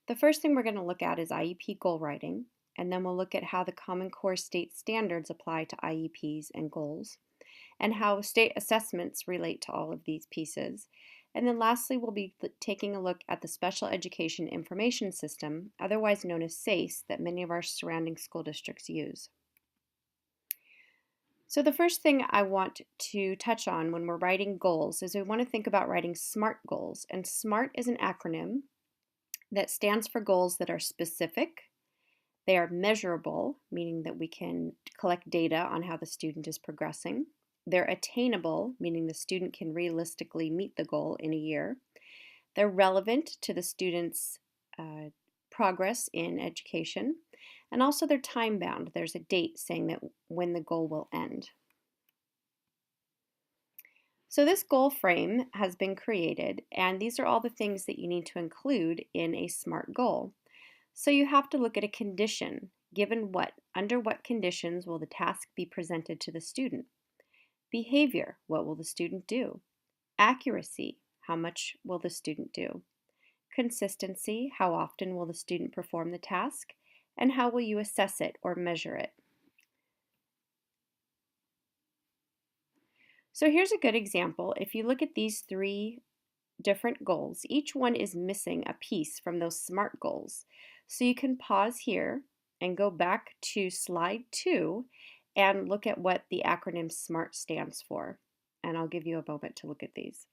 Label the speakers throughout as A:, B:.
A: The first thing we're going to look at is IEP goal writing, and then we'll look at how the Common Core state standards apply to IEPs and goals, and how state assessments relate to all of these pieces. And then lastly, we'll be taking a look at the Special Education Information System, otherwise known as SAIS, that many of our surrounding school districts use. So the first thing I want to touch on when we're writing goals is we want to think about writing SMART goals. And SMART is an acronym that stands for goals that are specific, they are measurable, meaning that we can collect data on how the student is progressing. They're attainable, meaning the student can realistically meet the goal in a year. They're relevant to the student's progress in education. And also they're time-bound. There's a date saying that when the goal will end. So this goal frame has been created, and these are all the things that you need to include in a SMART goal. So you have to look at a condition. Given what, under what conditions will the task be presented to the student? Behavior, what will the student do? Accuracy, how much will the student do? Consistency, how often will the student perform the task? And how will you assess it or measure it? So here's a good example. If you look at these three different goals, each one is missing a piece from those SMART goals. So you can pause here and go back to slide 2 and look at what the acronym SMART stands for. And I'll give you a moment to look at these.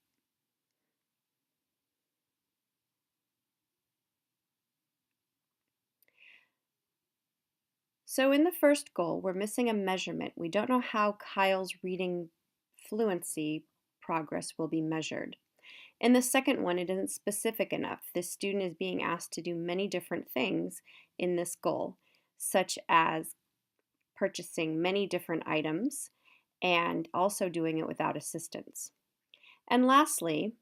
A: So in the first goal, we're missing a measurement. We don't know how Kyle's reading fluency progress will be measured. In the second one, it isn't specific enough. This student is being asked to do many different things in this goal, such as purchasing many different items and also doing it without assistance. And lastly,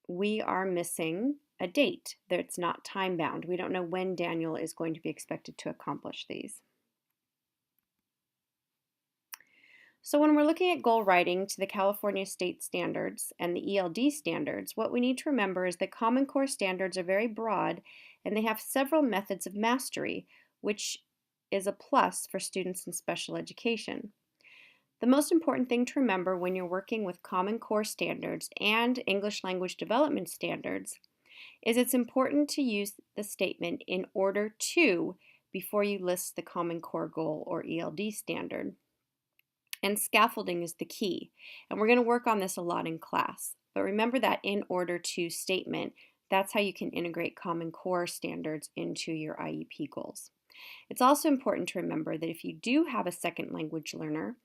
A: we are missing a date that's not time-bound. We don't know when Daniel is going to be expected to accomplish these. So when we're looking at goal writing to the California state standards and the ELD standards, what we need to remember is that Common Core standards are very broad and they have several methods of mastery, which is a plus for students in special education. The most important thing to remember when you're working with Common Core standards and English language development standards is it's important to use the statement "in order to" before you list the Common Core goal or ELD standard. And scaffolding is the key. And we're going to work on this a lot in class. But remember that "in order to" statement, that's how you can integrate Common Core standards into your IEP goals. It's also important to remember that if you do have a second language learner,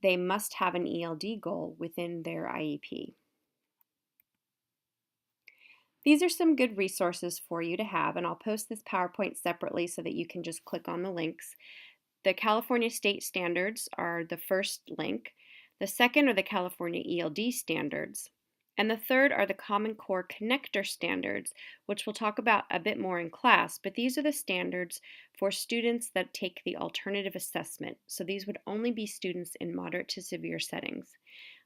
A: they must have an ELD goal within their IEP. These are some good resources for you to have, and I'll post this PowerPoint separately so that you can just click on the links. The California state standards are the first link. The second are the California ELD standards. And the third are the Common Core connector standards, which we'll talk about a bit more in class, but these are the standards for students that take the alternative assessment. So these would only be students in moderate to severe settings.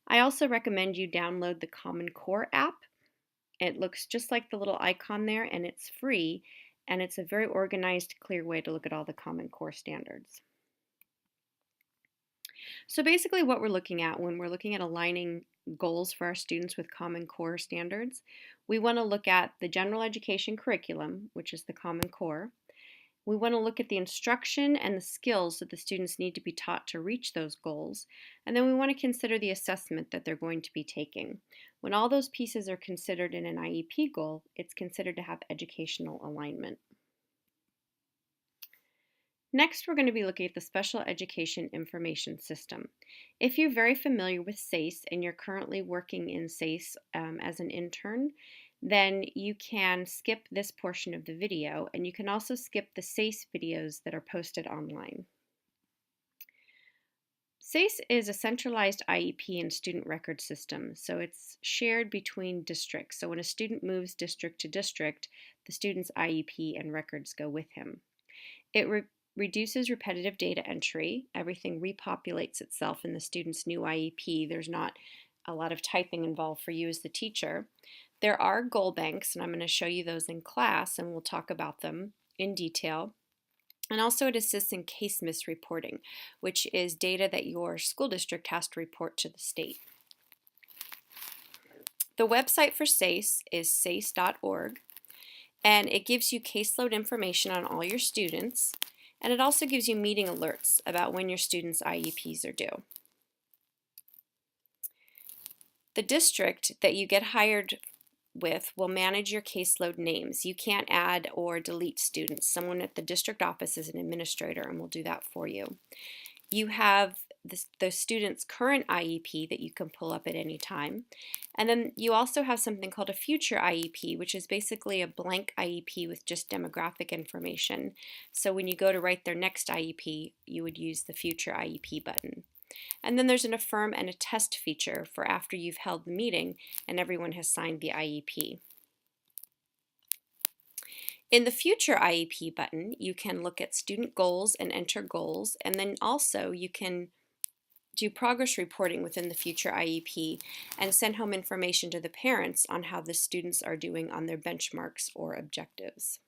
A: I also recommend you download the Common Core app. It looks just like the little icon there, and it's free, and it's a very organized, clear way to look at all the Common Core standards. So basically what we're looking at when we're looking at aligning goals for our students with Common Core standards, we want to look at the general education curriculum, which is the Common Core. We want to look at the instruction and the skills that the students need to be taught to reach those goals. And then we want to consider the assessment that they're going to be taking. When all those pieces are considered in an IEP goal, it's considered to have educational alignment. Next, we're going to be looking at the Special Education Information System. If you're very familiar with SAIS and you're currently working in SAIS as an intern, then you can skip this portion of the video, and you can also skip the SAIS videos that are posted online. SAIS is a centralized IEP and student record system, so it's shared between districts. So when a student moves district to district, the student's IEP and records go with him. It reduces repetitive data entry. Everything repopulates itself in the student's new IEP. There's not a lot of typing involved for you as the teacher. There are goal banks, and I'm going to show you those in class, and we'll talk about them in detail. And also it assists in case misreporting, which is data that your school district has to report to the state. The website for SACE is sace.org, and it gives you caseload information on all your students, and it also gives you meeting alerts about when your students' IEPs are due. The district that you get hired with will manage your caseload names. You can't add or delete students. Someone at the district office is an administrator and will do that for you. You have the student's current IEP that you can pull up at any time. And then you also have something called a future IEP, which is basically a blank IEP with just demographic information. So when you go to write their next IEP, you would use the future IEP button. And then there's an affirm and a test feature for after you've held the meeting and everyone has signed the IEP. In the Future IEP button, you can look at student goals and enter goals, and then also you can do progress reporting within the Future IEP and send home information to the parents on how the students are doing on their benchmarks or objectives.